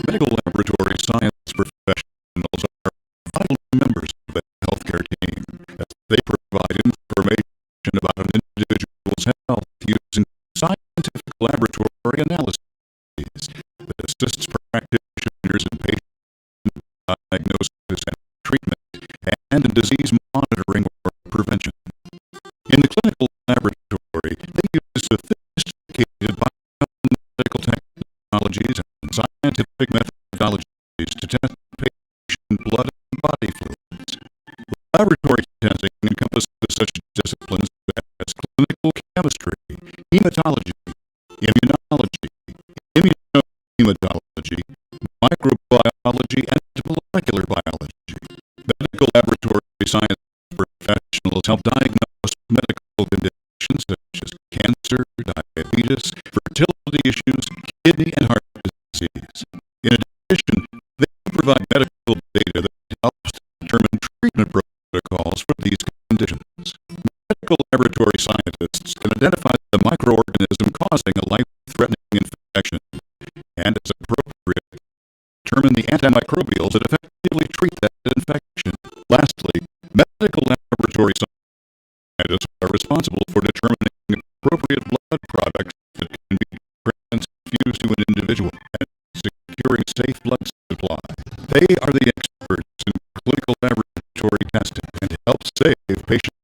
Medical laboratory science professionals are vital members of the healthcare team as they provide information about an individual's health using scientific laboratory analyses that assists practitioners in patient diagnosis and treatment and in disease monitoring or prevention. In the clinical laboratory, they use sophisticated biomedical technologies and scientific methodologies to test patient blood and body fluids. Laboratory testing encompasses such disciplines as clinical chemistry, hematology, immunology, immunohematology, microbiology, and molecular biology. Medical laboratory science professionals help diagnose medical conditions such as cancer, diabetes, fertility issues, kidney and heart disease. In addition, they provide medical data that helps determine treatment protocols for these conditions. Medical laboratory scientists can identify the microorganism causing a life-threatening infection and, as appropriate, determine the antimicrobials that effectively treat that infection. Lastly, medical laboratory scientists are responsible for determining appropriate blood products that can be transfused to an individual and securing safe blood supply. They are the experts in clinical laboratory testing and help save patients'